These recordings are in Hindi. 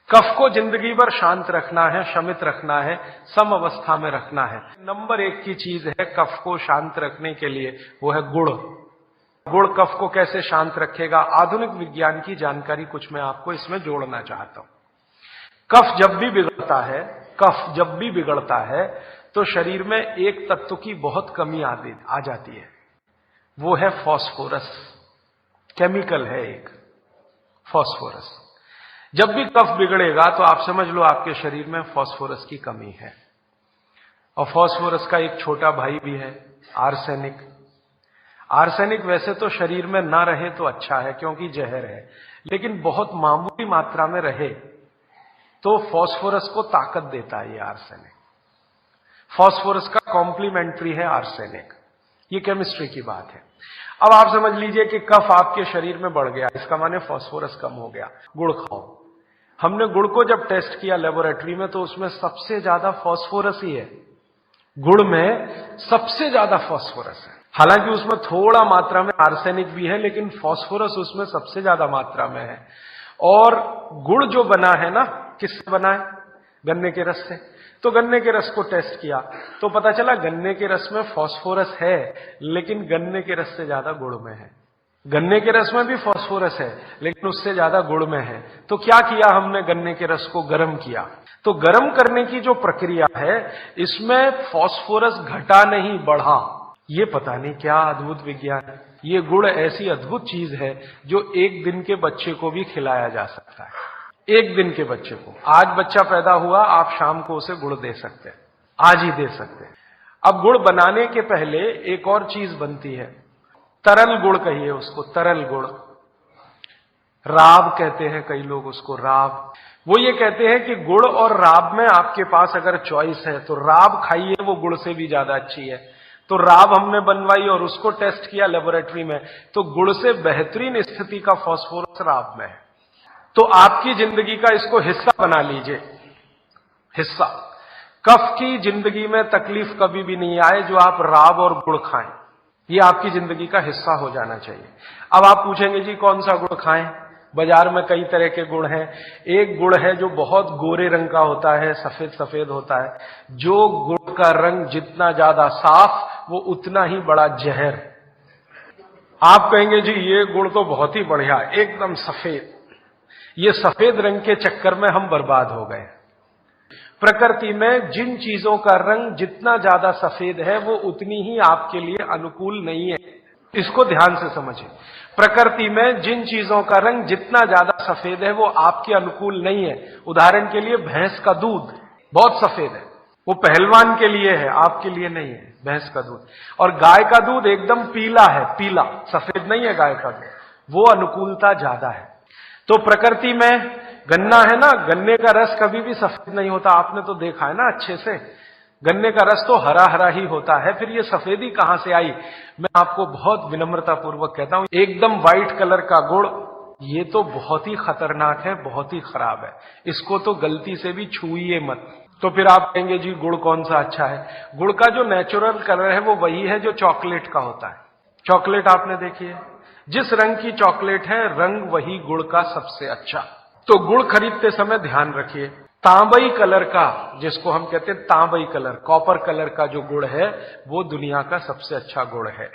कफ को जिंदगी भर शांत रखना है, शमित रखना है, सम अवस्था में रखना है। नंबर 1 की चीज है कफ को शांत रखने के लिए, वो है गुड़। गुड़ कफ को कैसे शांत रखेगा, आधुनिक विज्ञान की जानकारी कुछ मैं आपको इसमें जोड़ना चाहता हूं। कफ जब भी बिगड़ता है तो शरीर में एक तत्व की बहुत कमी आ जाती है, वो है फास्फोरस। केमिकल है एक फास्फोरस। जब भी कफ बिगड़ेगा तो आप समझ लो आपके शरीर में फास्फोरस की कमी है। और फास्फोरस का एक छोटा भाई भी है, आर्सेनिक। आर्सेनिक वैसे तो शरीर में ना रहे तो अच्छा है क्योंकि जहर है, लेकिन बहुत मामूली मात्रा में रहे तो फास्फोरस को ताकत देता है ये आर्सेनिक। फास्फोरस का कॉम्प्लीमेंट्री है आर्सेनिक। ये केमिस्ट्री की बात है। अब आप समझ लीजिए कि कफ आपके शरीर में बढ़ गया, इसका माने फास्फोरस कम हो गया। गुड़ खाओ। हमने गुड़ को जब टेस्ट किया लेबोरेटरी में तो उसमें सबसे ज्यादा फास्फोरस ही है। गुड़ में सबसे ज्यादा फास्फोरस है। हालांकि उसमें थोड़ा मात्रा में आर्सेनिक भी है, लेकिन फास्फोरस उसमें सबसे ज्यादा मात्रा में है। और गुड़ जो बना है ना, किससे बना है? गन्ने के रस से। तो गन्ने के रस को टेस्ट किया तो पता चला गन्ने के रस में फास्फोरस है, लेकिन गन्ने के रस से ज्यादा गुड़ में है। गन्ने के रस में भी फास्फोरस है, लेकिन उससे ज्यादा गुड़ में है। तो क्या किया हमने? गन्ने के रस को गर्म किया। तो गर्म करने की जो प्रक्रिया है, इसमें फास्फोरस घटा नहीं, बढ़ा। ये पता नहीं क्या अद्भुत विज्ञान है। ये गुड़ ऐसी अद्भुत चीज है जो 1 दिन के बच्चे को भी खिलाया जा सकता है। 1 दिन के बच्चे को। आज बच्चा पैदा हुआ, आप शाम को उसे गुड़ दे सकते हैं, आज ही दे सकते हैं। अब गुड़ बनाने के पहले एक और चीज बनती है, तरल गुड़ कहिए उसको, तरल गुड़। राब कहते हैं कई लोग उसको, राब। वो ये कहते हैं कि गुड़ और राब में आपके पास अगर चॉइस है तो राब खाइए, वो गुड़ से भी ज्यादा अच्छी है। तो राब हमने बनवाई और उसको टेस्ट किया लेबोरेटरी में, तो गुड़ से बेहतरीन स्थिति का फास्फोरस राब में है। तो आपकी जिंदगी का इसको हिस्सा बना लीजिए, हिस्सा। कफ की जिंदगी में तकलीफ कभी भी नहीं आए जो आप राब और गुड़ खाएं, ये आपकी जिंदगी का हिस्सा हो जाना चाहिए। अब आप पूछेंगे जी कौन सा गुड़ खाएं? बाजार में कई तरह के गुड़ हैं। एक गुड़ है जो बहुत गोरे रंग का होता है, सफेद सफेद होता है। जो गुड़ का रंग जितना ज्यादा साफ, वो उतना ही बड़ा जहर। आप कहेंगे जी ये गुड़ तो बहुत ही बढ़िया, एकदम सफेद। ये सफेद रंग के चक्कर में हम बर्बाद हो गए। प्रकृति में जिन चीजों का रंग जितना ज्यादा सफेद है, वो उतनी ही आपके लिए अनुकूल नहीं है। इसको ध्यान से समझें। प्रकृति में जिन चीजों का रंग जितना ज्यादा सफेद है, वो आपके अनुकूल नहीं है। उदाहरण के लिए भैंस का दूध बहुत सफेद है, वो पहलवान के लिए है, आपके लिए नहीं है, भैंस का दूध। और गाय का दूध एकदम पीला है, पीला, सफेद नहीं है गाय का दूध, वो अनुकूलता ज्यादा है। तो प्रकृति में गन्ना है ना, गन्ने का रस कभी भी सफेद नहीं होता। आपने तो देखा है ना अच्छे से, गन्ने का रस तो हरा हरा ही होता है। फिर ये सफेदी कहां से आई? मैं आपको बहुत विनम्रता पूर्वक कहता हूं, एकदम व्हाइट कलर का गुड़, ये तो बहुत ही खतरनाक है, बहुत ही खराब है। इसको तो गलती से भी छूइए मत। तो फिर आप कहेंगे जी गुड़ कौन सा अच्छा है? गुड़ का जो नेचुरल कलर है वो वही है जो चॉकलेट का होता है। चॉकलेट आपने देखी है, जिस रंग की चॉकलेट है, रंग वही गुड़ का सबसे अच्छा। तो गुड़ खरीदते समय ध्यान रखिए, तांबई कलर का, जिसको हम कहते हैं तांबई कलर, कॉपर कलर का जो गुड़ है, वो दुनिया का सबसे अच्छा गुड़ है।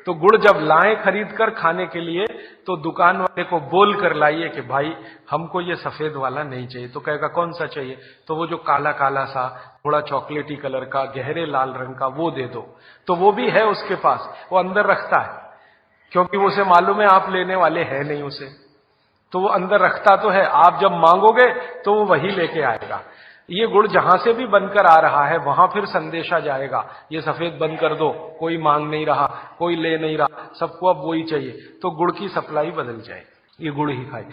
तो गुड़ जब लाएं खरीद कर खाने के लिए, तो दुकान वाले को बोल कर लाइए कि भाई हमको ये सफेद वाला नहीं चाहिए। तो कहेगा कौन सा चाहिए? तो वो जो काला काला सा, थोड़ा चॉकलेटी कलर का, गहरे लाल रंग का, वो दे दो। तो वो भी है उसके पास, वो अंदर रखता है, क्योंकि उसे मालूम है आप लेने वाले हैं नहीं उसे, तो वो अंदर रखता तो है। आप जब मांगोगे तो वो वही लेके आएगा। ये गुड़ जहां से भी बनकर आ रहा है, वहां फिर संदेशा जाएगा, ये सफेद बंद कर दो, कोई मांग नहीं रहा, कोई ले नहीं रहा, सबको अब वही चाहिए। तो गुड़ की सप्लाई बदल जाए, ये गुड़ ही खाए।